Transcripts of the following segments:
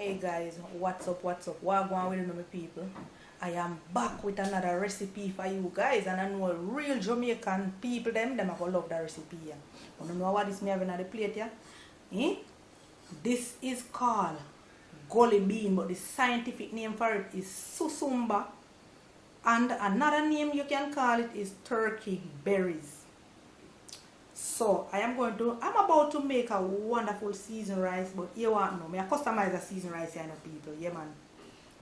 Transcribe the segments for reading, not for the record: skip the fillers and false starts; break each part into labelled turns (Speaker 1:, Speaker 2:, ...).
Speaker 1: Hey guys, what's up, what going on with my people? I am back with another recipe for you guys, and I know real Jamaican people them are gonna love that recipe. Yeah. You know what this me having on the plate, yeah? Eh? This is called gully bean, but the scientific name for it is Susumba, and another name you can call it is turkey berries. So I'm about to make a wonderful seasoned rice, but you want to know, I customize a seasoned rice here, people, yeah man.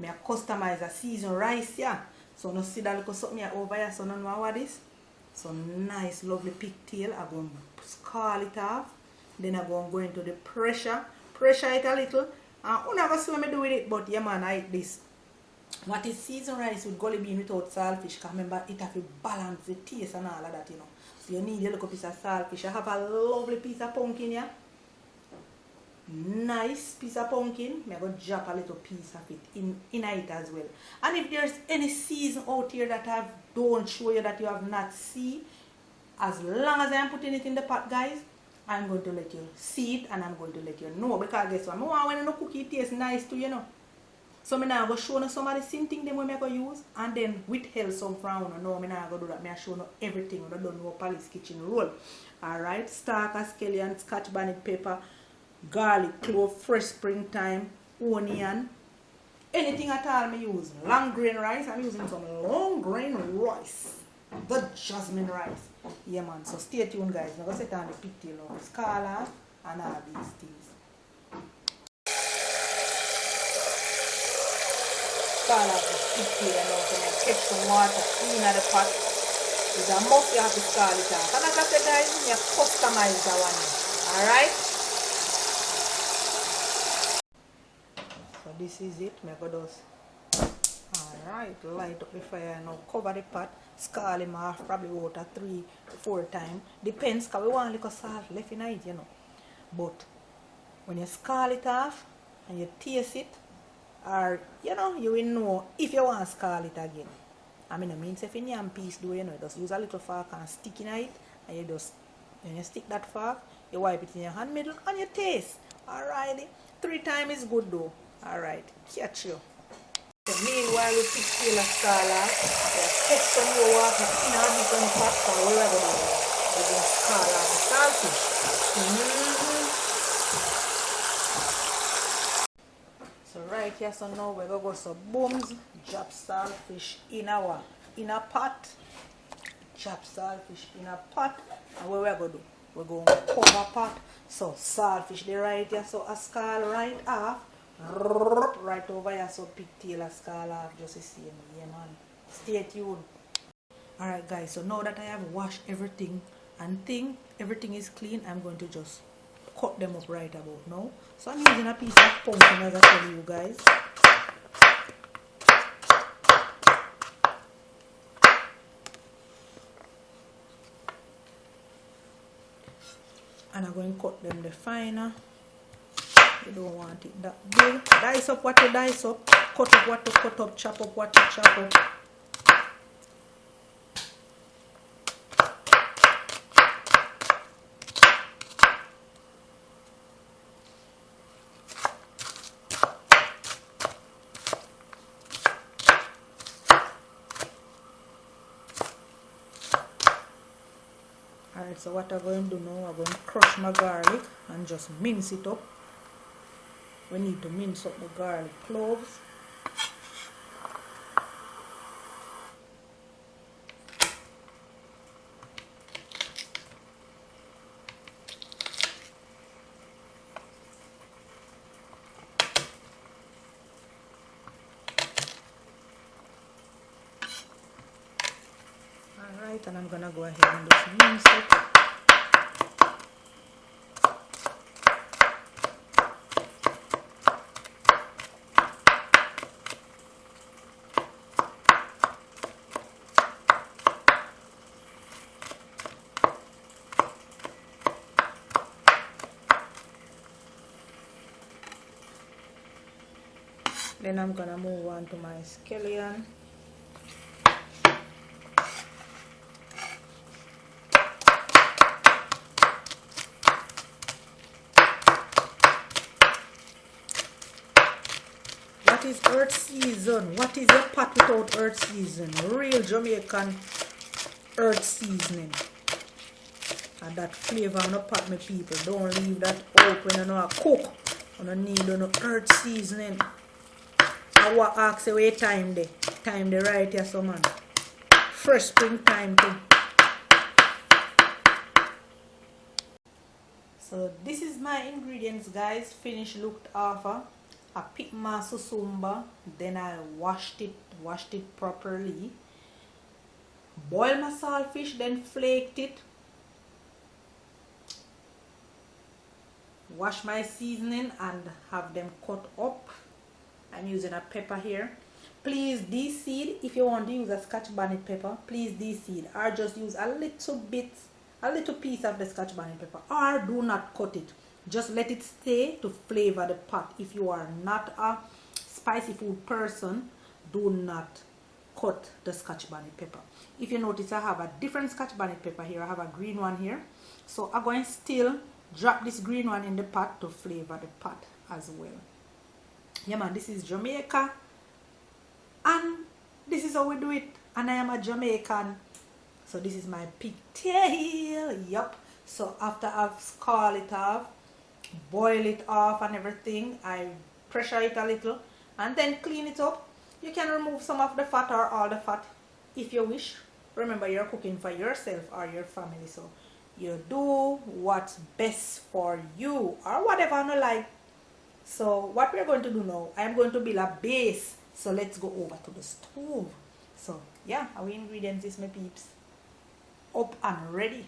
Speaker 1: I customize a seasoned rice, yeah. So no see that little something here over here, so no know what this. So nice, lovely pigtail. I'm going to scald it off. Then I'm going to go into the pressure it a little. And you never see what I do with it, but yeah man, I eat this. What is seasoned rice with gully bean without saltfish? Because remember, it have to balance the taste and all of that, you know. So you need a little piece of saltfish. I have a lovely piece of pumpkin here. Nice piece of pumpkin. I'm going to drop a little piece of it in it as well. And if there's any season out here that I don't show you that you have not seen, as long as I'm putting it in the pot, guys, I'm going to let you see it and I'm going to let you know. Because guess what? I want when the cookie tastes nice too, you know. So I'm going to show you some of the same thing them I'm going to use, and then withheld some from you. No, I'm not going to do that. I'm show you everything. I don't know Palace Kitchen roll. Alright, stark, scallion, scotch bonnet pepper, garlic, clove, fresh springtime, onion, anything at all I use. Long grain rice. I'm using some long grain rice. The jasmine rice. Yeah man, so stay tuned guys. I'm going to set on the pigtail now. Scala and all these things. Scald off the pigtail and also then catch some water in the pot. It's a must you have to scald it off. And like I said guys, you customize that one. Alright? So this is it. I'm going to just alright, light up the fire now. Cover the pot. Scald him off probably water 3-4 times. Depends because we want a little salt left in it, you know. But when you scald it off and you taste it, or you know, you will know if you want to scald it again. I mean, it means if you yam piece do, you know, just use a little fork and stick in it, and you just, when you stick that fork, you wipe it in your hand middle and you taste. Alrighty, 3 times is good though. Alright, catch you. So meanwhile, we pick tail of scald off. Take some more water in our different pot, so we're going to do. We're going to scald off the saltfish. So right here, so now we're going to go some booms, chop saltfish in a pot. Chop saltfish in a pot. And what we're going to do, we're going to cover pot. So saltfish there right here, so a scald right off. Right over here, so pigtail a scald off, just the same. Yeah man, stay tuned. Alright guys, so now that I have washed everything and everything is clean, I'm going to just cut them up right about now. So I'm using a piece of pumpkin as I tell you guys. And I'm going to cut them the finer. You don't want it that big. Dice up what you dice up. Cut up what you cut up. Chop up what you chop up. Alright, so what I'm going to do now, I'm going to crush my garlic and just mince it up. We need to mince up the garlic cloves. Alright, and I'm going to go ahead and just mince it. Then I'm going to move on to my scallion. What is earth season? What is your pot without earth season? Real Jamaican earth seasoning. And that flavor on the pot, my people. Don't leave that open and no cook. You don't need no earth seasoning. I will ask you where time there. Time there right here, so man. Fresh springtime too. So this is my ingredients, guys. Finished, looked over. I picked my susumba, then I washed it properly. Boiled my saltfish, then flaked it. Wash my seasoning and have them cut up. I'm using a pepper here. Please de-seed. If you want to use a scotch bonnet pepper, please de-seed, or just use a little piece of the scotch bonnet pepper, or do not cut it. Just let it stay to flavor the pot. If you are not a spicy food person, do not cut the scotch bonnet pepper. If you notice, I have a different scotch bonnet pepper here. I have a green one here, so I'm going to still drop this green one in the pot to flavor the pot as well. Yeah man, this is Jamaica, and this is how we do it, and I am a Jamaican. So this is my pigtail. Yup. So after I've scald it off, boil it off and everything, I pressure it a little and then clean it up. You can remove some of the fat or all the fat if you wish. Remember, you're cooking for yourself or your family, so you do what's best for you or whatever you like. So what we're going to do now, I'm going to build a base. So let's go over to the stove. So yeah, our ingredients is, my peeps, up and ready.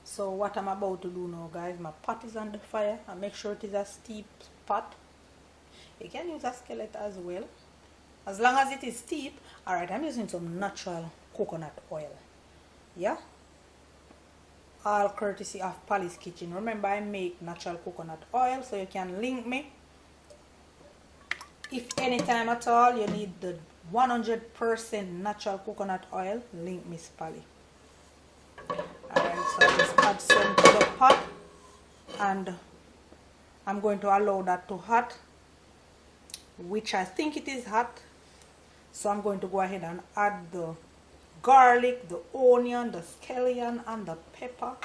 Speaker 1: So what I'm about to do now, guys, my pot is on the fire, and make sure it is a steep pot. You can use a skillet as well, as long as it is steep. Alright, I'm using some natural coconut oil. Yeah, all courtesy of Polly's Kitchen. Remember, I make natural coconut oil, so you can link me if anytime at all you need the 100% natural coconut oil. Link Miss Polly. Alright, so I just add some to the pot, and I'm going to allow that to hot, which I think it is hot. So I'm going to go ahead and add the garlic, the onion, the scallion, and the pepper.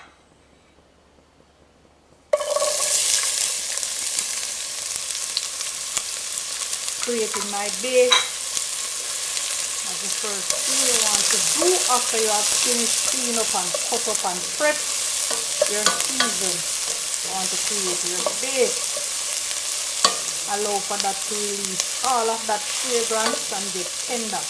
Speaker 1: Creating my base. That's the first thing you want to do after you have finished clean up and cut up and prep your season. You want to create your base. Allow for that to release all of that fragrance and get tender.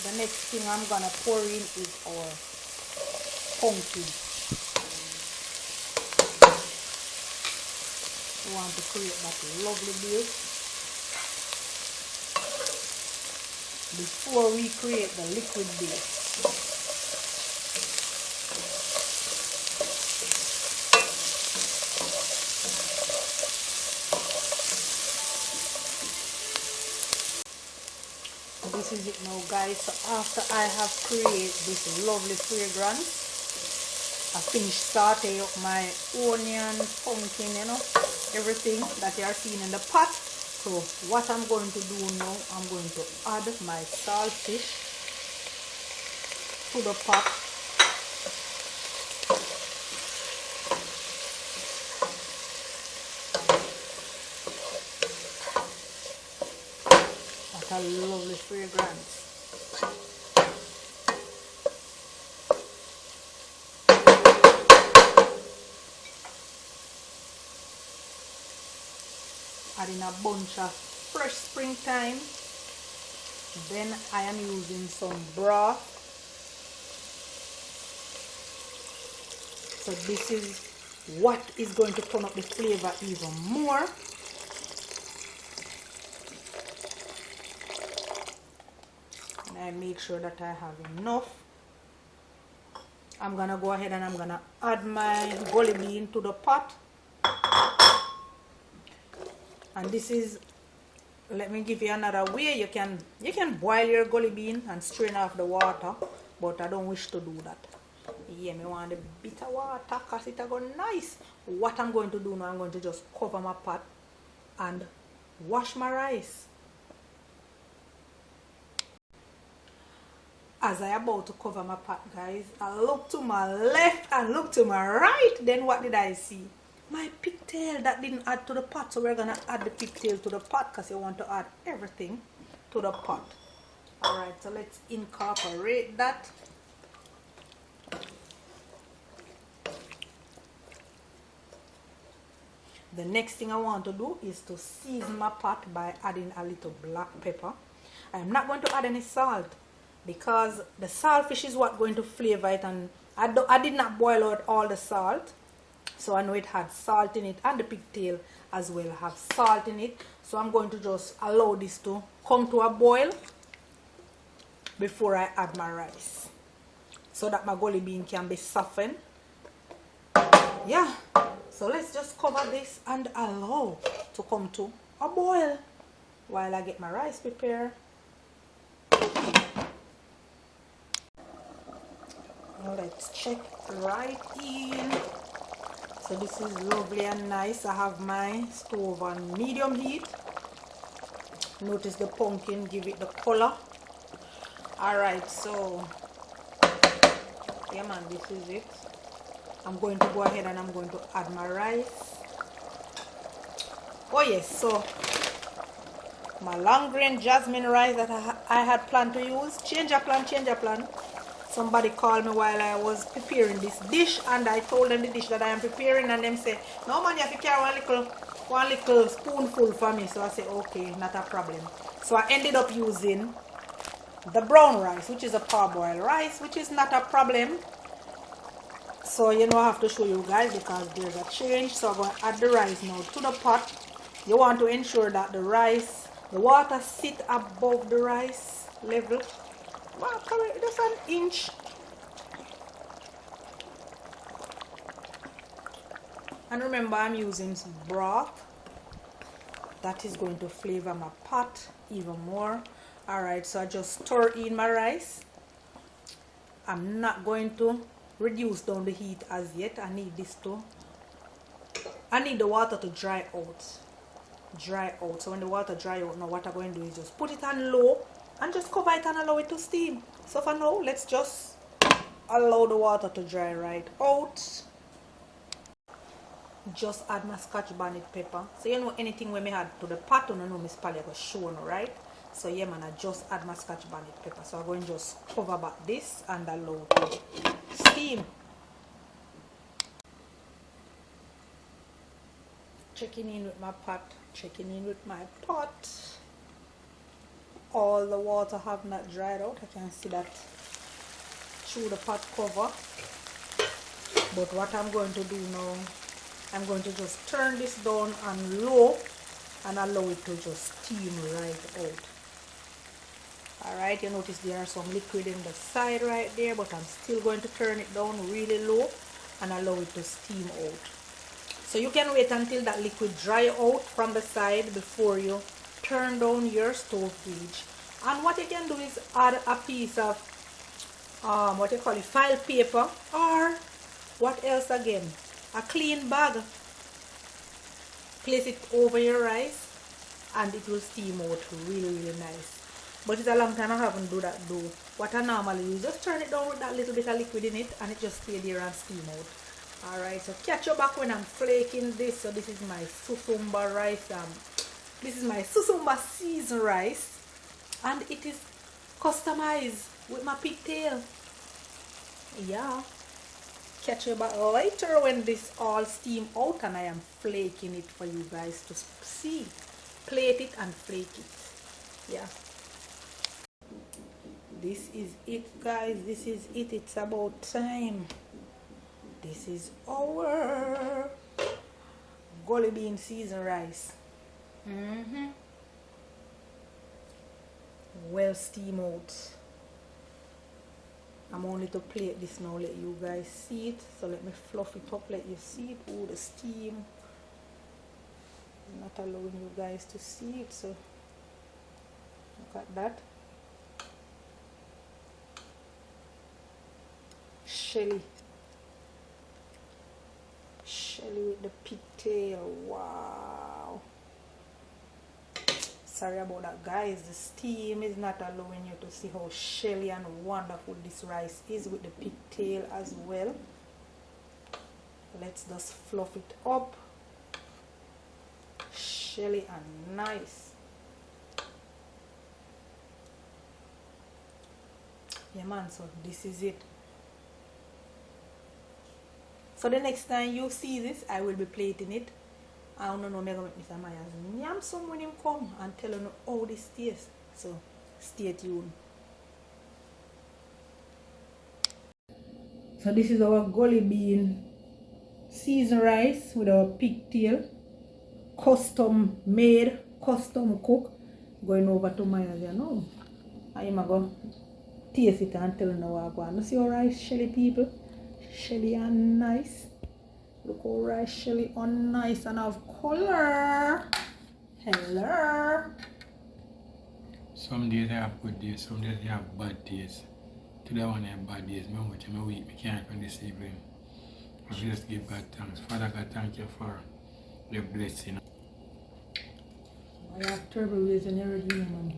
Speaker 1: The next thing I'm gonna pour in is our pumpkin. We want to create that lovely base before we create the liquid base. This is it now, guys. So after I have created this lovely fragrance, I finished sauteing up my onion, pumpkin, you know, everything that you are seeing in the pot. So what I'm going to do now, I'm going to add my saltfish to the pot. What a lovely fragrance. Adding a bunch of fresh springtime. Then I am using some broth. So this is what is going to turn up the flavor even more. And I make sure that I have enough. I'm gonna go ahead and I'm gonna add my gully bean to the pot. And this is let me give you another way. You can boil your gully bean and strain off the water, but I don't wish to do that. Yeah, me want the bitter water because it go nice. What I'm going to do now, I'm going to just cover my pot and wash my rice. As I about to cover my pot, guys, I look to my left and look to my right. Then what did I see? My pigtail that didn't add to the pot. So we're gonna add the pigtail to the pot because you want to add everything to the pot. Alright, so let's incorporate that. The next thing I want to do is to season my pot by adding a little black pepper. I'm not going to add any salt because the saltfish is what going to flavor it, and I did not boil out all the salt, so I know it had salt in it, and the pigtail as well have salt in it. So I'm going to just allow this to come to a boil before I add my rice, so that my gully bean can be softened. Yeah, so let's just cover this and allow to come to a boil while I get my rice prepared. Now let's check right in. So this is lovely and nice. I have my stove on medium heat. Notice the pumpkin, give it the color. Alright, so yeah man, this is it. I'm going to go ahead and I'm going to add my rice. Oh yes, so my long grain jasmine rice that I had planned to use. Change a plan. Somebody called me while I was preparing this dish, and I told them the dish that I am preparing, and them say, no man, you have to carry one little spoonful for me. So I said, okay, not a problem. So I ended up using the brown rice, which is a parboiled rice, which is not a problem. So you know, I have to show you guys because there's a change. So I'm going to add the rice now to the pot. You want to ensure that the water sit above the rice level. Well, just an inch. And remember, I'm using some broth. That is going to flavor my pot even more. Alright, so I just stir in my rice. I'm not going to reduce down the heat as yet. I need the water to dry out. So when the water dry out, now what I'm going to do is just put it on low and just cover it and allow it to steam. So for now, let's just allow the water to dry right out. Just add my scotch bonnet pepper. So you know, anything when me add to the pot, you know Miss Pally go show no, right? So yeah man, I just add my scotch bonnet pepper. So I'm going to just cover back this and allow it to steam. Checking in with my pot. All the water have not dried out. I can see that through the pot cover. But what I'm going to do now, I'm going to just turn this down on low and allow it to just steam right out. Alright, you notice there are some liquid in the side right there, but I'm still going to turn it down really low and allow it to steam out. So you can wait until that liquid dry out from the side before you turn down your stove gauge. And what you can do is add a piece of file paper, or what else again, a clean bag. Place it over your rice and it will steam out really nice. But it's a long time I haven't do that though. What I normally do is just turn it down with that little bit of liquid in it and it just stay there and steam out. Alright, so catch you back when I'm flaking this. So this is my Susumba rice. This is my Susumba seasoned rice, and it is customized with my pigtail. Yeah, catch you back later when this all steam out and I am flaking it for you guys to see. Plate it and flake it. Yeah, this is it guys, this is it. It's about time. This is our gully bean seasoned rice. Well steam out. I'm only to plate this now, let you guys see it. So let me fluff it up, let you see it. The steam. I'm not allowing you guys to see it, so Look at that. Shelly. Shelly with the pigtail. Wow. Sorry about that, guys. The steam is not allowing you to see how shelly and wonderful this rice is with the pigtail as well. Let's just fluff it up. Shelly and nice. Yeah, man, so this is it. So the next time you see this, I will be plating it. I don't know, I'm going to make Mr. Myers yam some when him come and tell you how this tastes. So stay tuned. So this is our gully bean seasoned rice with our pigtail. Custom made, custom cook. Going over to Myers, you know. I'm going to taste it and tell you what I'm going to see our rice, Shelly people. Shelly and nice. Look how rice Shelly on nice and of color. Hello.
Speaker 2: Some days I have good days, some days I have bad days. Today I want to have bad days. Remember, I'm a week, I can't come this evening. I just give God thanks. Father God, thank you for your blessing.
Speaker 1: I have terrible ways in everything, man.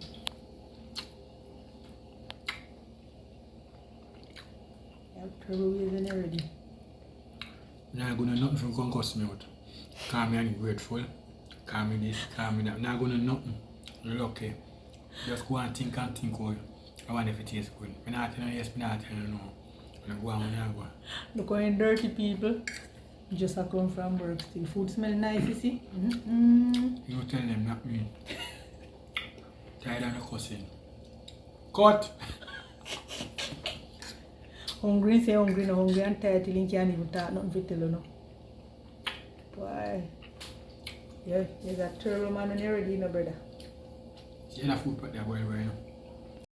Speaker 1: I have terrible ways in everything.
Speaker 2: I'm not going to nothing from going to cuss me out. Call me ungrateful. Call me this, call me that. I'm not going to nothing. You're lucky. Just go and think how I want if it tastes good. I'm not telling you yes, I'm not telling you no. I'm going to go.
Speaker 1: Look how dirty people. Just a come from work still. Food smell nice, you see?
Speaker 2: You tell them, not me. Tired of the cussing. Cut!
Speaker 1: Hungry, say hungry, no hungry and tired till you can't even talk nothing to tell you, no. Why? Yeah, you're a terrible man when you're ready, no brother.
Speaker 2: See, enough food put there, boy, right now.